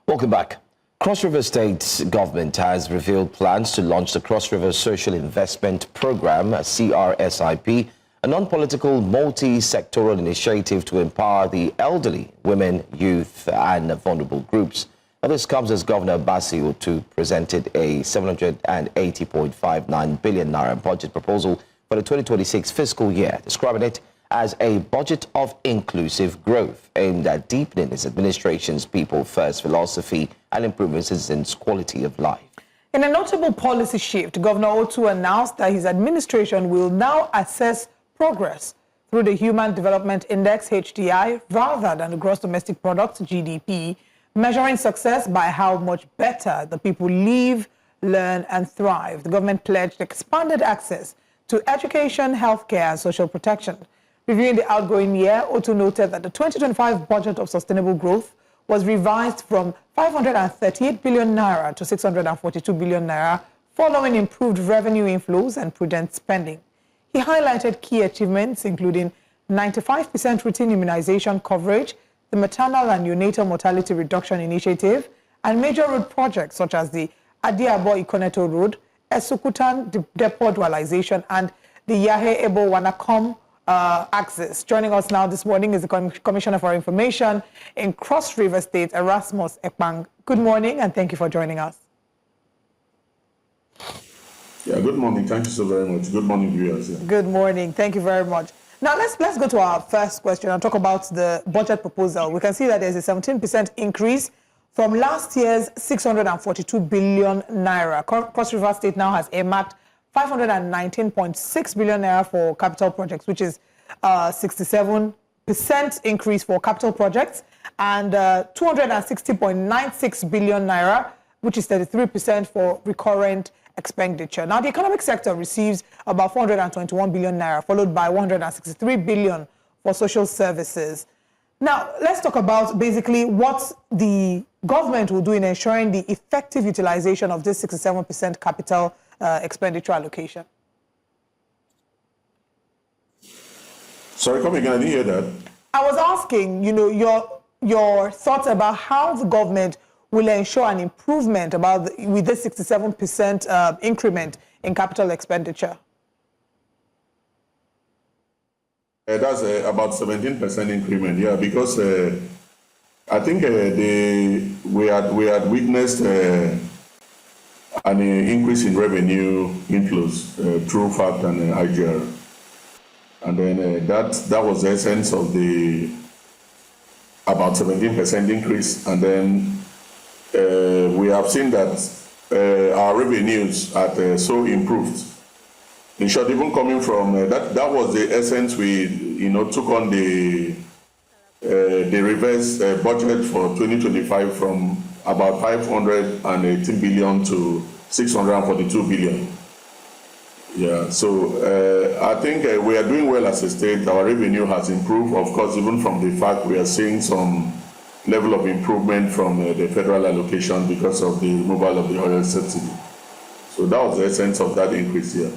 Welcome back. Cross River State government has revealed plans to launch the Cross River Social Investment Program, CRSIP, a non-political multi-sectoral initiative to empower the elderly, women, youth and vulnerable groups. Now, this comes as Governor Bassey presented a 780.59 billion naira budget proposal for the 2026 fiscal year, describing it as a budget of inclusive growth aimed at deepening its administration's people-first philosophy and improving citizens' quality of life. In a notable policy shift, Governor Otu announced that his administration will now assess progress through the Human Development Index, HDI, rather than the Gross Domestic Product, GDP, measuring success by how much better the people live, learn, and thrive. The government pledged expanded access to education, healthcare, and social protection. Reviewing the outgoing year, Otu noted that the 2025 budget of sustainable growth was revised from 538 billion naira to 642 billion naira, following improved revenue inflows and prudent spending. He highlighted key achievements, including 95% routine immunization coverage, the maternal and neonatal mortality reduction initiative, and major road projects such as the Adiabo-Ikoneto Road, Esukutan Depot dualization, and the Yahe-Ebo-Wanakom axis. Joining us now this morning is the Commissioner for Information in Cross River State, Erasmus Ekpang. Good morning, and thank you for joining us. Yeah, good morning. Thank you so very much. Good morning, viewers. Yeah. Good morning. Thank you very much. Now, let's go to our first question and talk about the budget proposal. We can see that there's a 17% increase from last year's 642 billion naira. Cross River State now has earmarked 519.6 billion naira for capital projects, which is 67% increase for capital projects, and 260.96 billion naira, which is 33% for recurrent expenditure. Now, the economic sector receives about 421 billion naira, followed by 163 billion for social services. Now, let's talk about basically what the government will do in ensuring the effective utilization of this 67% capital expenditure allocation. Sorry, come again. I didn't hear that. I was asking, your thoughts about how the government will ensure an improvement with this 67% increment in capital expenditure. That's about 17% increment, yeah, because I think we had witnessed an increase in revenue inflows through FACT and IGR, and then that was the essence of the about 17% increase, and then we have seen that our revenues had so improved. In short, even coming from that was the essence. We took on the reverse budget for 2025 from about 518 billion to 642 billion. Yeah, so I think we are doing well as a state. Our revenue has improved, of course, even from the fact we are seeing some level of improvement from the federal allocation because of the removal of the oil subsidy. So that was the essence of that increase here.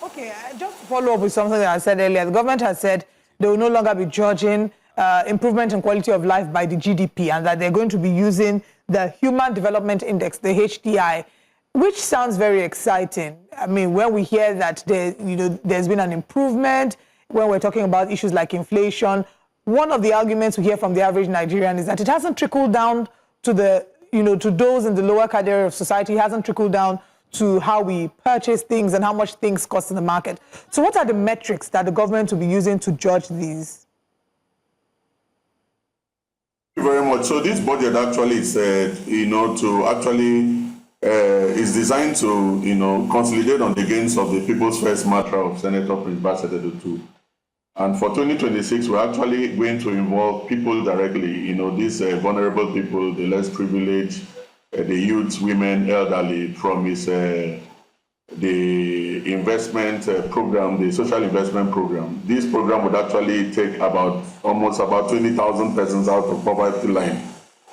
Okay, just to follow up with something that I said earlier, the government has said they will no longer be judging improvement in quality of life by the GDP, and that they're going to be using the Human Development Index, the HDI, which sounds very exciting. I mean, when we hear that there's been an improvement, when we're talking about issues like inflation, one of the arguments we hear from the average Nigerian is that it hasn't trickled down to the, to those in the lower cadre of society. It hasn't trickled down to how we purchase things and how much things cost in the market. So what are the metrics that the government will be using to judge these? Thank you very much. So this budget actually is, is designed to, consolidate on the gains of the People's First Mantra of Senator Prince Bassey II. And for 2026, we're actually going to involve people directly, these vulnerable people, the less privileged, the youth, women, elderly, from the investment program, the social investment program. This program would actually take almost about 20,000 persons out of poverty line.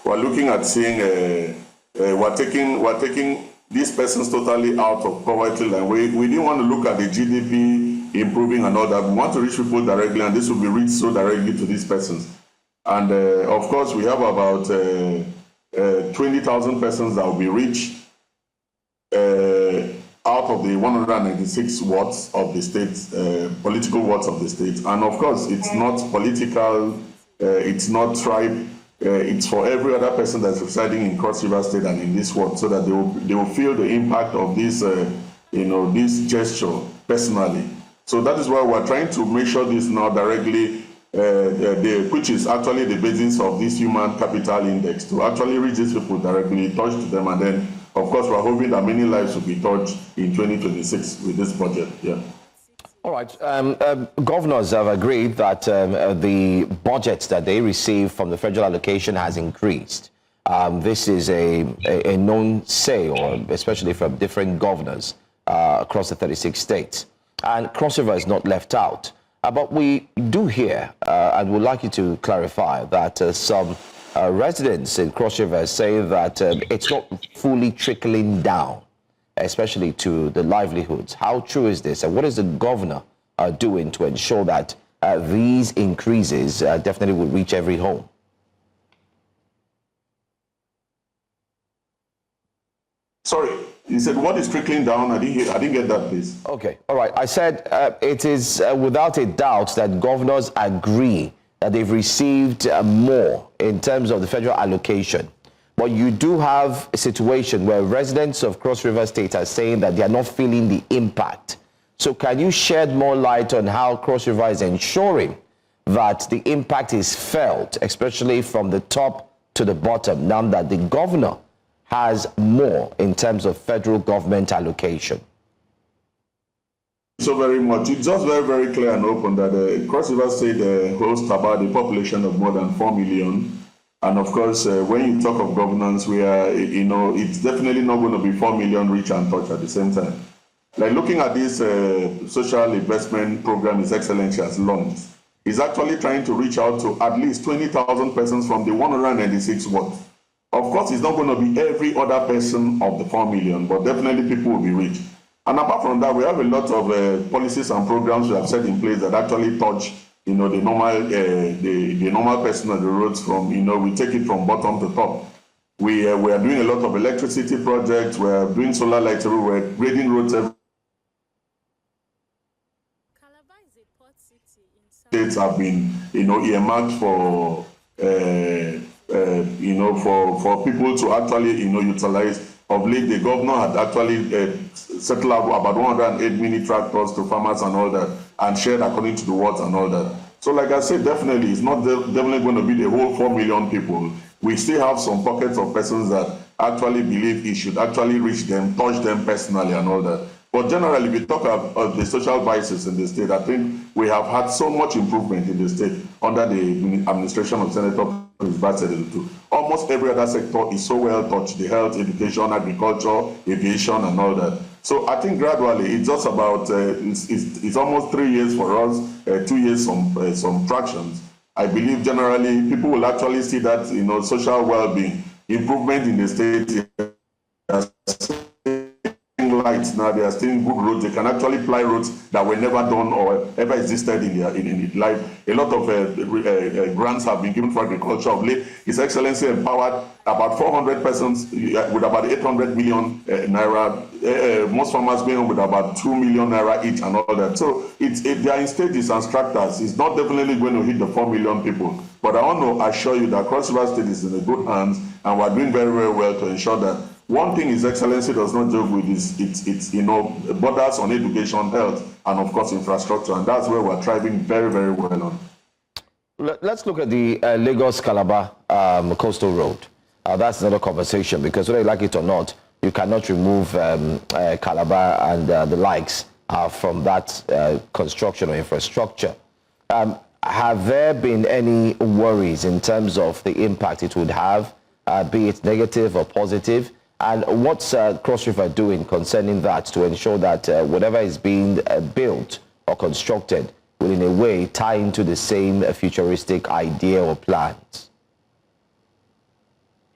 We're looking at seeing, we're taking these persons totally out of poverty line. We didn't want to look at the GDP improving and all that. We want to reach people directly, and this will be reached so directly to these persons. And of course, we have about 20,000 persons that will be reached out of the 196 wards of the state, political wards of the state. And of course, it's not political, it's not tribe, it's for every other person that's residing in Cross River State and in this ward, so that they will feel the impact of this, this gesture personally. So that is why we're trying to measure this now directly, which is actually the basis of this human capital index, to actually reach these people directly, touch to them, and then, of course, we're hoping that many lives will be touched in 2026 with this budget. Yeah. All right. Governors have agreed that the budget that they receive from the federal allocation has increased. This is a known say, or especially from different governors across the 36 states. And Cross River is not left out. But we do hear, and would like you to clarify, that some residents in Cross River say that it's not fully trickling down, especially to the livelihoods. How true is this? And what is the governor doing to ensure that these increases definitely will reach every home? Sorry, you said what is trickling down? I didn't get that, please. Okay, all right. I said it is without a doubt that governors agree that they've received more in terms of the federal allocation. But you do have a situation where residents of Cross River State are saying that they are not feeling the impact. So can you shed more light on how Cross River is ensuring that the impact is felt, especially from the top to the bottom, now that the governor has more in terms of federal government allocation? So very much. It's just very, very clear and open that Cross River State hosts about a population of more than 4 million. And of course, when you talk of governance, we are, it's definitely not going to be 4 million reach and touch at the same time. Like looking at this social investment program His Excellency has launched, is actually trying to reach out to at least 20,000 persons from the 196 wards. Of course, it's not going to be every other person of the 4 million, but definitely people will be reached. And apart from that, we have a lot of policies and programs we have set in place that actually touch, the normal person on the roads. From, we take it from bottom to top. We are doing a lot of electricity projects. We are doing solar lighting. We're grading roads. States have been, earmarked for, for people to actually, utilize. Of late, the governor had actually settled out about 108 mini tractors to farmers and all that, and shared according to the wards and all that. So, like I said, definitely, it's not definitely going to be the whole 4 million people. We still have some pockets of persons that actually believe it should actually reach them, touch them personally and all that. But generally, if we talk about the social vices in the state, I think we have had so much improvement in the state under the administration of Senator Bassey. Almost every other sector is so well touched: the health, education, agriculture, aviation, and all that. So I think gradually, it's just about it's almost 3 years for us, 2 years some fractions. I believe generally people will actually see that social well-being improvement in the state. Lights now, they are still good roads. They can actually ply roads that were never done or ever existed in life. A lot of grants have been given for agriculture of late. His Excellency empowered about 400 persons with about 800 million naira. Most farmers going on with about 2 million naira each and all that. So they are in stages and structures. It's not definitely going to hit the 4 million people. But I want to assure you that Cross River State is in good hands, and we're doing very, very well to ensure that. One thing His Excellency does not joke with is it's borders on education, health, and of course infrastructure, and that's where we're thriving very, very well on. Let's look at the Lagos-Calabar coastal road. That's another conversation, because whether you like it or not, you cannot remove Calabar and the likes from that construction or infrastructure. Have there been any worries in terms of the impact it would have, be it negative or positive? And what's Cross River doing concerning that to ensure that whatever is being built or constructed will in a way tie into the same futuristic idea or plans?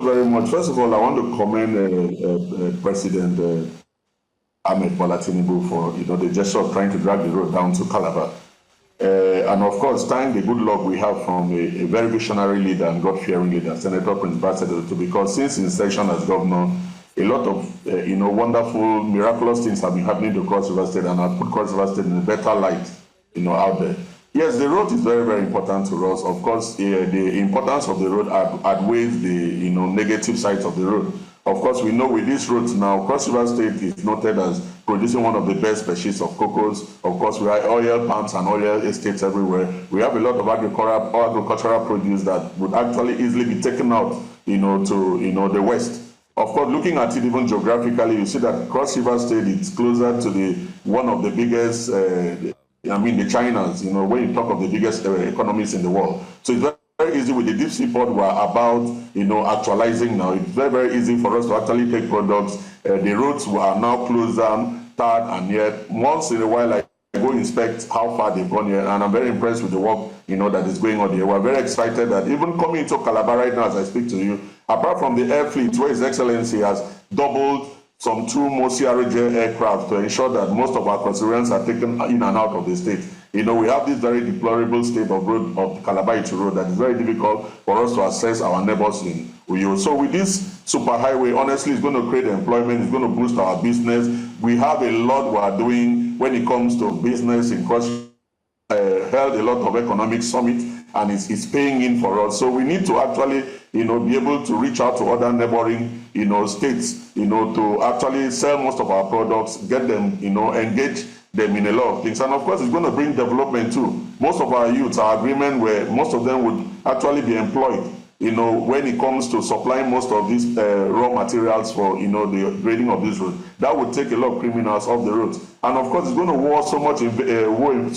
Very much. First of all, I want to commend President Ahmed Bola Tinubu for the gesture of trying to drag the road down to Calabar. And of course, thank the good luck we have from a very visionary leader and God-fearing leader, Senator Prince Bassey, because since his session as governor, a lot of wonderful, miraculous things have been happening to Cross River State and have put Cross River State in a better light, out there. Yes, the road is very, very important to us. Of course, the importance of the road outweighs the negative sides of the road. Of course, we know with these roads now, Cross River State is noted as producing one of the best species of cocos. Of course, we have oil palms and oil estates everywhere. We have a lot of agricultural produce that would actually easily be taken out, to the west. Of course, looking at it even geographically, you see that Cross River State is closer to one of the biggest, the Chinas, when you talk of the biggest economies in the world. So it's very easy with the deep sea port we're about, actualizing now. It's very, very easy for us to actually take products. The roads are now closer, third, and yet once in a while, I go inspect how far they've gone here, and I'm very impressed with the work, that is going on here. We're very excited that even coming into Calabar right now as I speak to you, apart from the air fleet, where His Excellency has doubled some 2 more CRJ aircraft to ensure that most of our constituents are taken in and out of the state. We have this very deplorable state of road, of Calabar to road, that is very difficult for us to access our neighbors in Uyo. So with this superhighway, honestly, it's going to create employment, it's going to boost our business. We have a lot we are doing when it comes to business in Cross. Held a lot of economic summit, and it's paying in for us. So we need to actually, be able to reach out to other neighboring, states, to actually sell most of our products, get them, engage them in a lot of things. And of course, it's going to bring development too. Most of our youths, our agreement where most of them would actually be employed, when it comes to supplying most of these raw materials for, the grading of this road. That would take a lot of criminals off the roads. And of course, it's going to woo so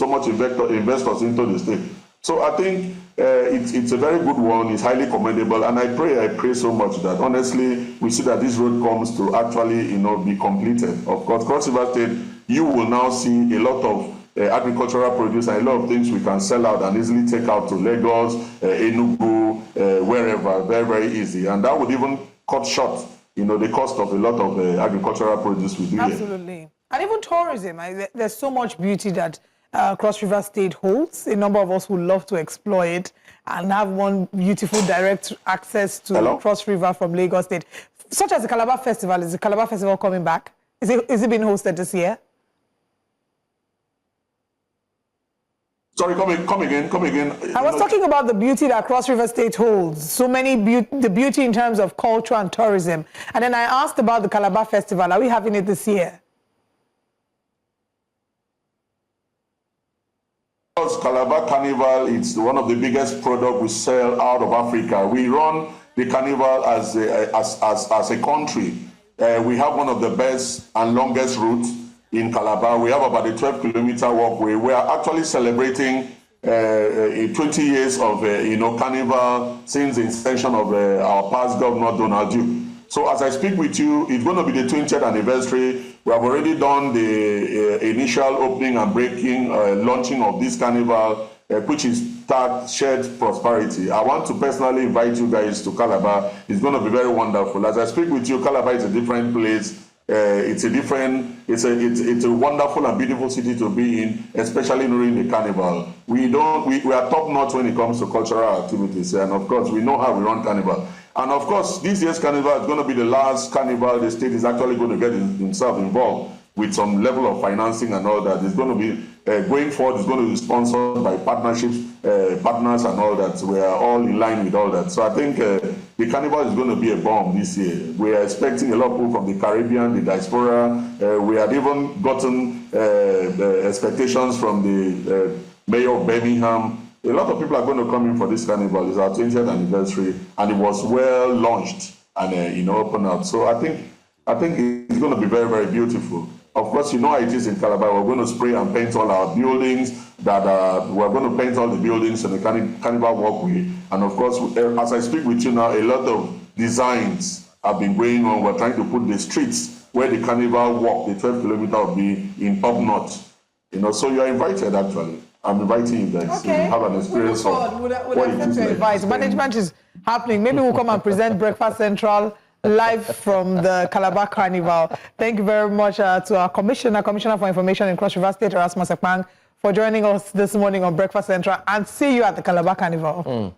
much investors into the state. So I think it's a very good one. It's highly commendable. And I pray so much that honestly, we see that this road comes to actually, be completed. Of course, Cross River State, you will now see a lot of agricultural produce and a lot of things we can sell out and easily take out to Lagos, Enugu, wherever, very, very easy. And that would even cut short, the cost of a lot of agricultural produce we do here. Absolutely. And even tourism, there's so much beauty that Cross River State holds. A number of us would love to explore it and have one beautiful direct access to Cross River from Lagos State. Such as the Calabar Festival. Is the Calabar Festival coming back? Is it being hosted this year? Sorry, come again. I was talking about the beauty that Cross River State holds. So many the beauty in terms of culture and tourism. And then I asked about the Calabar Festival. Are we having it this year? Calabar Carnival, it's one of the biggest products we sell out of Africa. We run the carnival as a country. We have one of the best and longest routes in Calabar. We have about a 12-kilometer walkway. We are actually celebrating 20 years of carnival since the inception of our past governor, Donald Duke. So as I speak with you, it's going to be the 20th anniversary. We have already done the initial opening and launching of this carnival, which is tagged Shared Prosperity. I want to personally invite you guys to Calabar. It's going to be very wonderful. As I speak with you, Calabar is a different place. It's a wonderful and beautiful city to be in, especially during the carnival. We are top notch when it comes to cultural activities, and of course we know how we run carnival. And of course, this year's carnival is going to be the last carnival the state is actually going to get himself involved with some level of financing and all that. It's going to be going forward. It's going to be sponsored by partnerships, partners, and all that. So we are all in line with all that. So I think the carnival is going to be a bomb this year. We are expecting a lot of people from the Caribbean, the diaspora. We had even gotten expectations from the mayor of Birmingham. A lot of people are going to come in for this carnival. It's our 20th anniversary, and it was well launched and opened up. So I think it's going to be very, very beautiful. Of course, you know how it is in Calabar. We're going to spray and paint all our buildings. We're going to paint all the buildings on the carnival walkway. And of course, as I speak with you now, a lot of designs have been going on. We're trying to put the streets where the carnival walk, the 12 kilometer, will be in top notch. So you are invited actually. I'm inviting you guys to have an experience of what it is like. Management is happening. Maybe we'll come and present Breakfast Central live from the Calabar Carnival. Thank you very much to our Commissioner for Information in Cross River State, Erasmus Ekpang, for joining us this morning on Breakfast Central, and see you at the Calabar Carnival.